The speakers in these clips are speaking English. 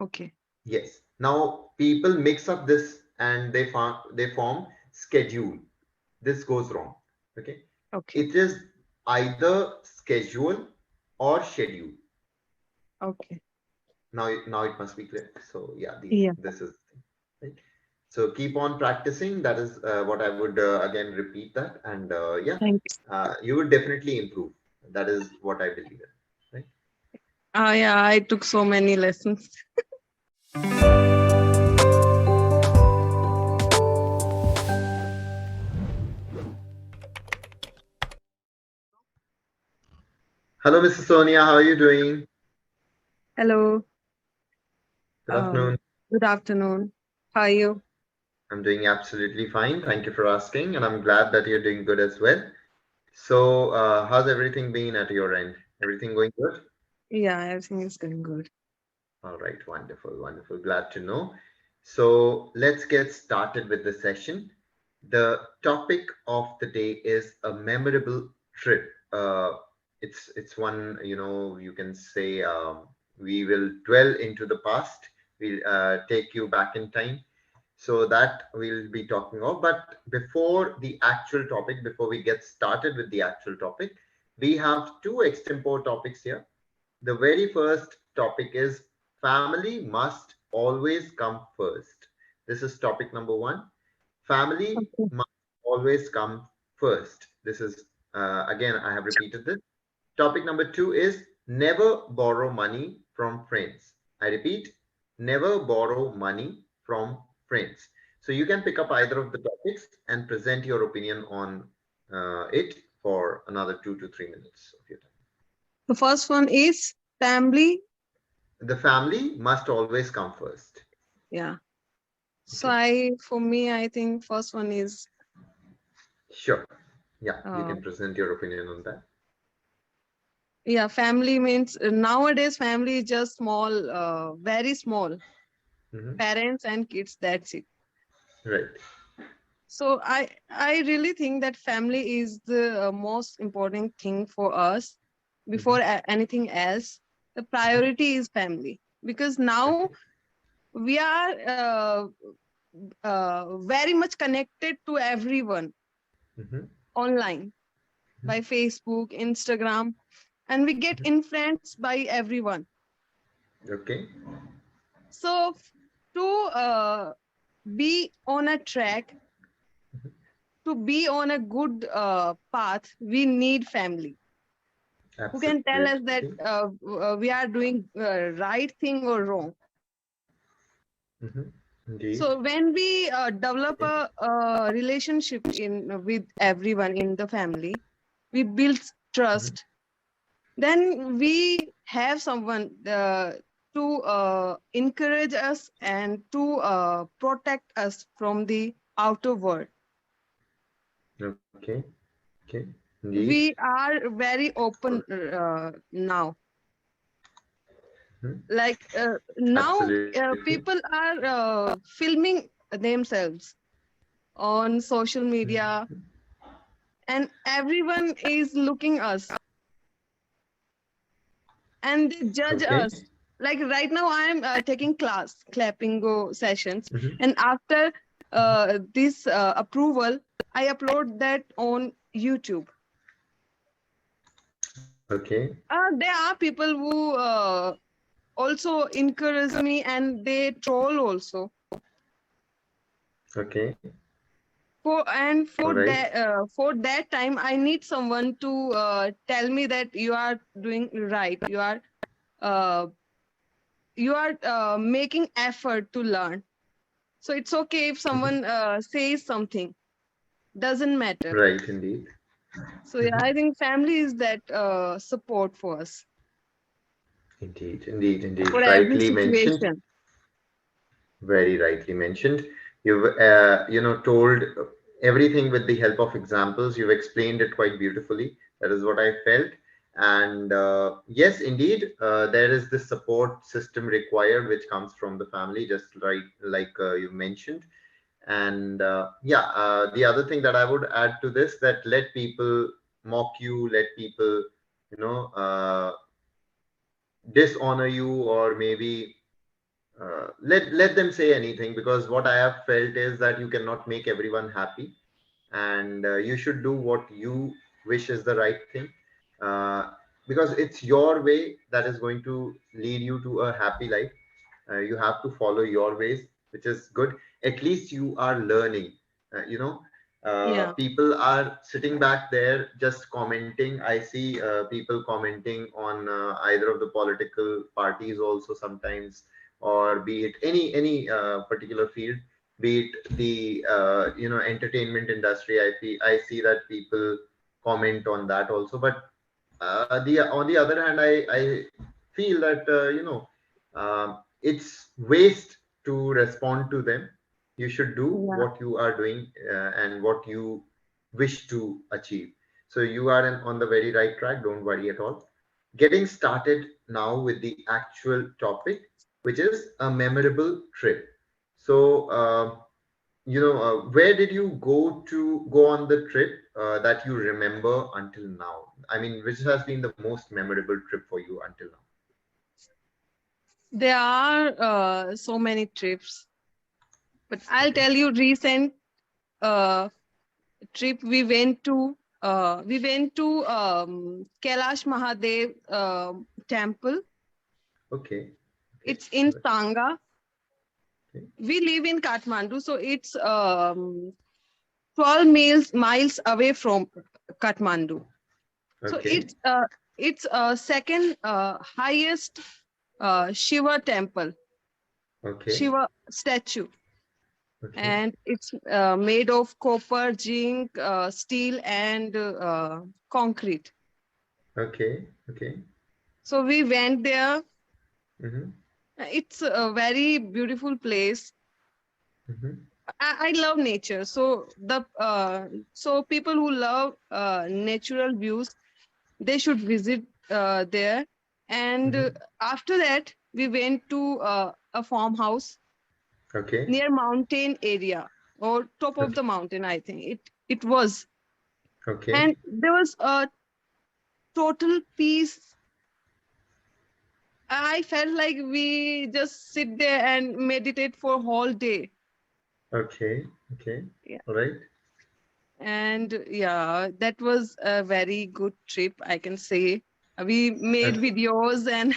Okay. Yes. Now people mix up this and they form schedule. This goes wrong. Okay. Okay. It is either schedule or schedule. Okay. Now it must be clear. So yeah, Yeah. this is right. So keep on practicing. That is what I would again repeat that, and yeah, Thanks. you would definitely improve. That is what I believe in. Right. Yeah, I took so many lessons. Hello, Mrs. Sonia. How are you doing? Hello. Good afternoon. Good afternoon. How are you? I'm doing absolutely fine. Thank you for asking, and I'm glad that you're doing good as well. So, how's everything been at your end? Everything going good? Yeah, everything is going good. All right, wonderful, wonderful. Glad to know. So, let's get started with the session. The topic of the day is a memorable trip. It's one, you can say we will dwell into the past. We'll take you back in time. So that we'll be talking of. But before the actual topic, before we get started with the actual topic, we have two extempore topics here. The very first topic is family must always come first. This is topic number one. Family Okay. must always come first. This is, again, I have repeated this. Topic number two is never borrow money from friends. I repeat, never borrow money from friends. So you can pick up either of the topics and present your opinion on it for another 2 to 3 minutes of your time. The first one is family. The family must always come first. Yeah. So Okay, for me, I think first one is sure. Yeah, you uh, can present your opinion on that. yeah, family means nowadays family is just small, very small. Mhm. Parents and kids, that's it. Right. So I really think that family is the most important thing for us before Mhm. anything else. The priority is family because now Okay. we are very much connected to everyone Mhm. online by Facebook, Instagram, and we get Mhm. influenced by everyone. Okay. So to be on a track, to be on a good path, we need family who can tell us that Absolutely. we are doing right thing or wrong. Mhm. Indeed. So when we develop Okay. a relationship in with everyone in the family, we build Mhm. trust. Then we have someone to encourage us and to protect us from the outer world. Okay. Okay. Indeed. We are very open now. Mhm. Like now, Absolutely. people are filming themselves on social media, and everyone is looking us and they judge Okay. us. Like right now, I'm taking class, Clapingo sessions, Mhm. and after this approval, I upload that on YouTube. Okay. There are people who also encourage me and they troll also. Okay. For and All right. for that time, I need someone to tell me that you are doing right. Uh, you are making effort to learn. So it's okay if Mhm. someone says something, doesn't matter. Right. Indeed. So yeah, Mhm. I think family is that support for us Indeed. Indeed. for Indeed. every Rightly mentioned. situation. Very rightly mentioned. You've told everything with the help of examples. You've explained it quite beautifully. That is what I felt. And yes, indeed, there is this support system required, which comes from the family, just right like you mentioned. And yeah, the other thing that I would add to this, that let people mock you, let people, you know, dishonor you, or maybe let them say anything, because what I have felt is that you cannot make everyone happy, and you should do what you wish is the right thing, uh, because it's your way that is going to lead you to a happy life. You have to follow your ways, which is good. At least you are learning. Yeah. People are sitting back there just commenting. I see people commenting on either of the political parties also sometimes, or be it any particular field, be it the entertainment industry. I see that people comment on that also. But the on the other hand, I feel that it's waste to respond to them. You should do Yeah. what you are doing, and what you wish to achieve. So you are on the very right track. Don't worry at all. Getting started now with the actual topic, which is a memorable trip. So where did you go on the trip that you remember until now? I mean, which has been the most memorable trip for you until now? There are so many trips, but I'll Okay. tell you recent uh, trip we went to Kailash Mahadev temple. Okay. Okay. It's in All right. Sanga. Okay. We live in Kathmandu, so it's 12 miles away from Kathmandu. So Okay. it's second highest Shiva temple, Okay. Shiva statue, Okay. and it's made of copper, zinc, steel, and concrete. Okay. Okay. So we went there. Mm-hmm. It's a very beautiful place. Mm-hmm. I love nature. So people who love natural views, they should visit there. And Mm-hmm. after that, we went to a farmhouse Okay. near mountain area or top of Okay. the mountain. I think it was, Okay. and there was a total peace. I felt like we just sit there and meditate for whole day. Okay. Okay. Yeah. All right. And yeah, that was a very good trip, I can say. We made Okay. videos and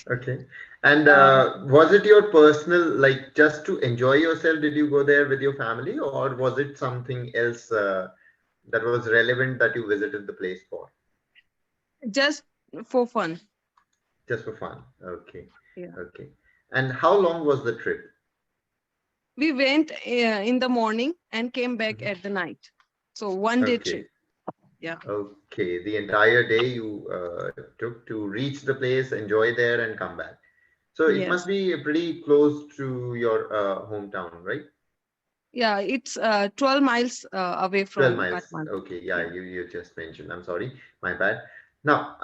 Okay. And uh, was it your personal, like just to enjoy yourself? Did you go there with your family, or was it something else that was relevant that you visited the place for? just for fun. Just for fun. Okay. Yeah. Okay. And how long was the trip? We went in the morning and came back Mhm. at the night. So 1 day Okay. trip. Yeah. Okay. The entire day you took to reach the place, enjoy there, and come back. So it must Yes. be pretty close to your hometown, right? Yeah, it's 12 miles away 12 from miles. Kathmandu. Okay, yeah, Yeah. you just mentioned. I'm sorry, my bad. Now,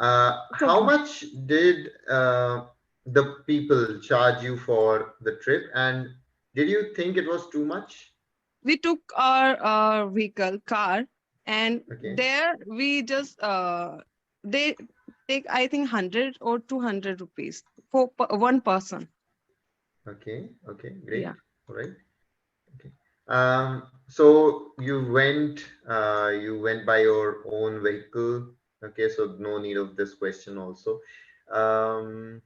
It's how okay. much did the people charge you for the trip, and did you think it was too much? We took our vehicle, car, and Okay, there we just they take, I think, 100 or 200 rupees for one person. okay, okay, Yeah. great. All right. Okay. So you went by your own vehicle. Okay, so no need of this question also. Um,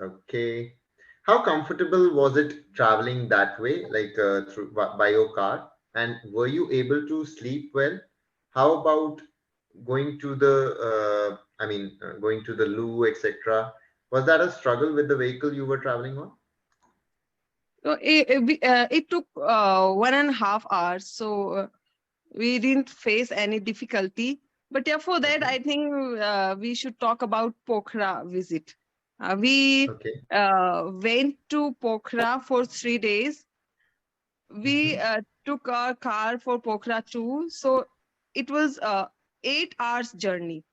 Okay. How comfortable was it traveling that way, like by your car? And were you able to sleep well? How about going to going to the loo, etc.? Was that a struggle with the vehicle you were traveling on? So it took 1.5 hours. So we didn't face any difficulty. But yeah, for that, Okay. I think we should talk about Pokhara visit. We Okay. went to Pokhara for 3 days. We Mm-hmm. took our car for Pokhara too. So it was 8 hours journey.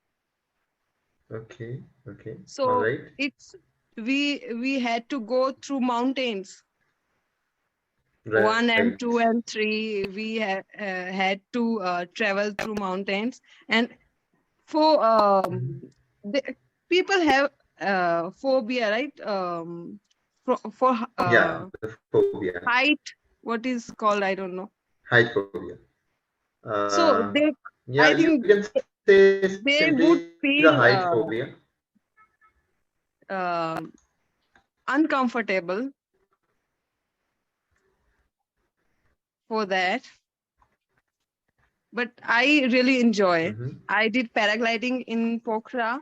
Okay. Okay. All So right. it's we had to go through mountains. One Right. and two and three, we had to travel through mountains. And for Mhm. the, people have phobia, right? for Yeah, the phobia, height. What is called? I don't know. height phobia. So they, Yeah, I you think can say simply the height they would phobia. feel um uncomfortable for that, but I really enjoy. Mm-hmm, I did paragliding in Pokhara,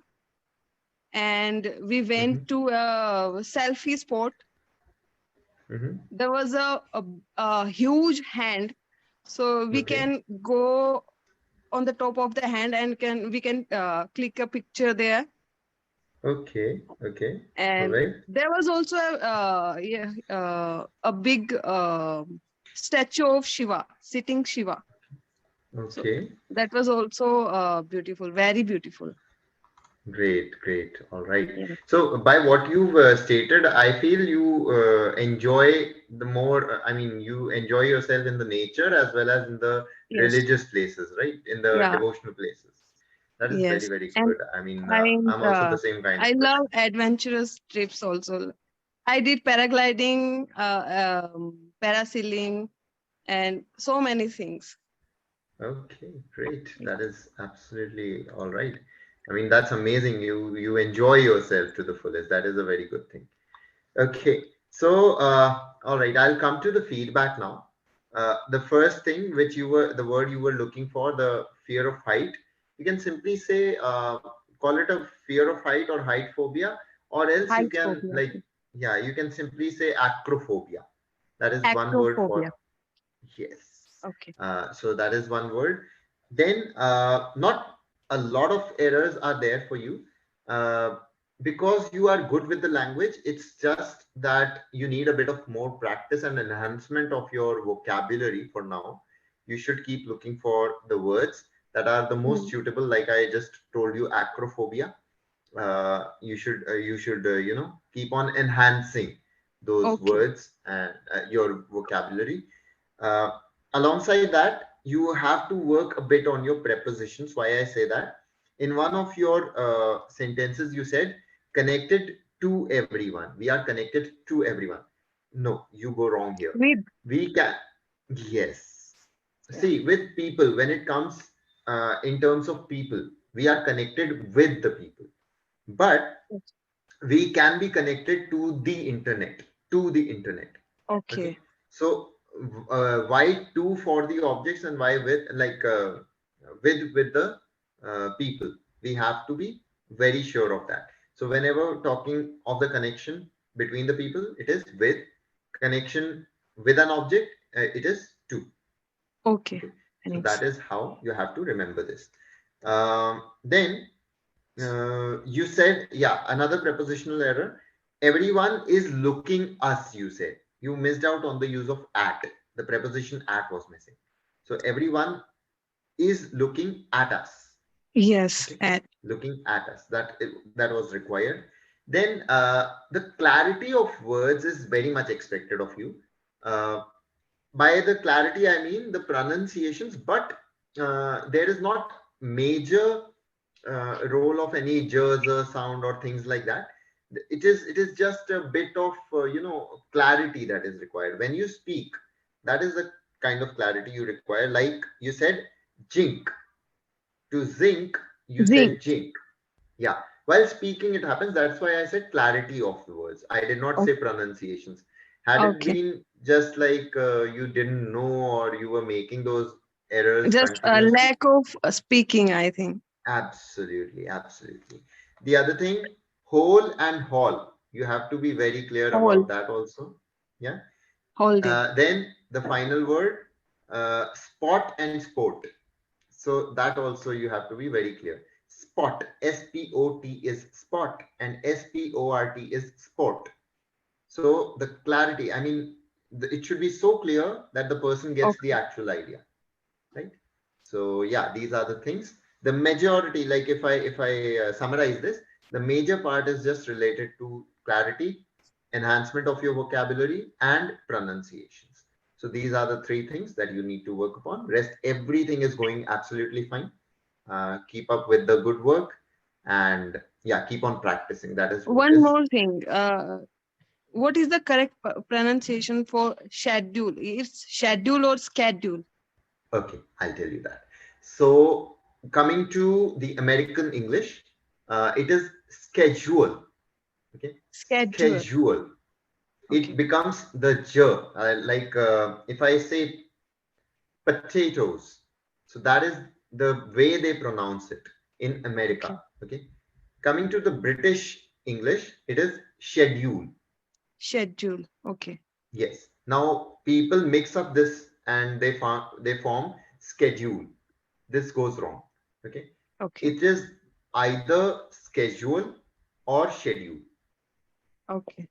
and we mm-hmm, went to a selfie spot. mm-hmm. There was a huge hand, so we Okay, can go on the top of the hand and we can click a picture there. okay, okay. All And right. there was also a big statue of Shiva, sitting Shiva. So Okay. that was also beautiful, very beautiful. Great, great. All right. Yeah. So, by what you've stated, I feel you enjoy the more, I mean, you enjoy yourself in the nature as well as in the Yes. religious places, right? In the Yeah. devotional places. That is very, Yes. very And good. I mean, I I'm also the same kind I of person. love adventurous trips also. I did paragliding, parasailing, and so many things. Okay, great. That Yeah. is absolutely all right. I mean, that's amazing. You enjoy yourself to the fullest. That is a very good thing. Okay, so all right, I'll come to the feedback now. The first thing which the word you were looking for, the fear of height, you can simply say, call it a fear of height or height phobia, or else you Height can phobia. like, yeah, you can simply say acrophobia. That is one word Acrophobia. for, yes. Okay. So that is one word. Then, not a lot of errors are there for you. Uh, because you are good with the language, it's just that you need a bit of more practice and enhancement of your vocabulary for now. You should keep looking for the words that are the most Hmm. suitable, like I just told you, acrophobia. You should keep on enhancing those Okay. words and your vocabulary. uh, Alongside that, you have to work a bit on your prepositions. Why I say that? In one of your sentences, you said connected to everyone. We are connected to everyone. No, you go wrong here. With. We can, yes. Yeah. See, with people, when it comes in terms of people, we are connected with the people, but Yes. we can be connected to the internet. Okay, Okay. so why to for the objects and why with, like, with the people, we have to be very sure of that. So whenever talking of the connection between the people, it is with. Connection with an object, it is to. Okay. Okay, so that Thanks. is how you have to remember this. Then you said, yeah, another prepositional error. Everyone is looking us, you said. You missed out on the use of at. The preposition at was missing. So everyone is looking at us. Yes. Okay, And looking at us. That was required. Then the clarity of words is very much expected of you. Uh, by the clarity, I mean the pronunciations, but there is not major role of any jerzer sound or things like that. It is just a bit of clarity that is required when you speak. That is the kind of clarity you require. Like you said, jink. To zinc, you zinc. said jink. Yeah. While speaking, it happens. That's why I said clarity of the words. I did not O- say pronunciations. Had it Okay. been just like you didn't know or you were making those errors Just a continuously, lack of speaking, I think. absolutely, absolutely. The other thing, whole and hall. You have to be very clear Whole. about that also. Yeah. Whole day. Then the final word, spot and sport. So that also you have to be very clear. Spot, SPOT is spot, and SPORT is sport. So the clarity, I mean, it should be so clear that the person gets the Okay. actual idea, right? So yeah, these are the things. The majority, like if I summarize this, the major part is just related to clarity, enhancement of your vocabulary, and pronunciations. So these are the three things that you need to work upon. Rest everything is going absolutely fine. Keep up with the good work, and yeah, keep on practicing. That is what One is. more thing. what is the correct pronunciation for schedule? It's schedule or schedule? Okay, I'll tell you that. So, coming to the American English, it is schedule. Okay, Schedule. schedule. It Okay. becomes the j. Like if I say potatoes, so that is the way they pronounce it in Okay. America. Okay, coming to the British English, it is schedule. Schedule. Okay. Yes. Now people mix up this and they form schedule. This goes wrong. Okay. Okay. It is either schedule or schedule. Okay.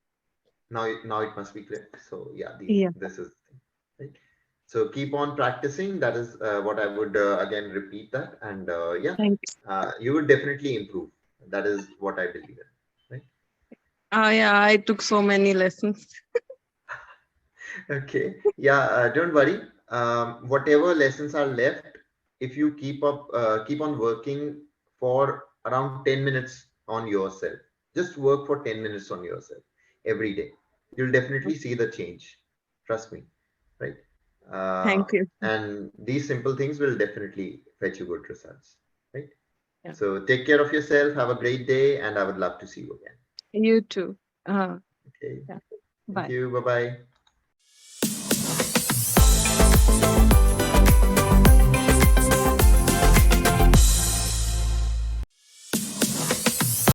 Now it must be clear. So yeah, Yeah. this is the thing, right. So keep on practicing. That is what I would again repeat that, and yeah, Thank you would definitely improve. That is what I believe in. Right. Yeah, I took so many lessons. Okay. Yeah. Don't worry. Whatever lessons are left, if you keep on working for around 10 minutes on yourself, just work for 10 minutes on yourself every day. You'll definitely see the change. Trust me. Right. Thank you. And these simple things will definitely fetch you good results. Right. Yeah. So take care of yourself. Have a great day, and I would love to see you again. You too. Okay. Yeah. Thank Bye. you. Bye bye.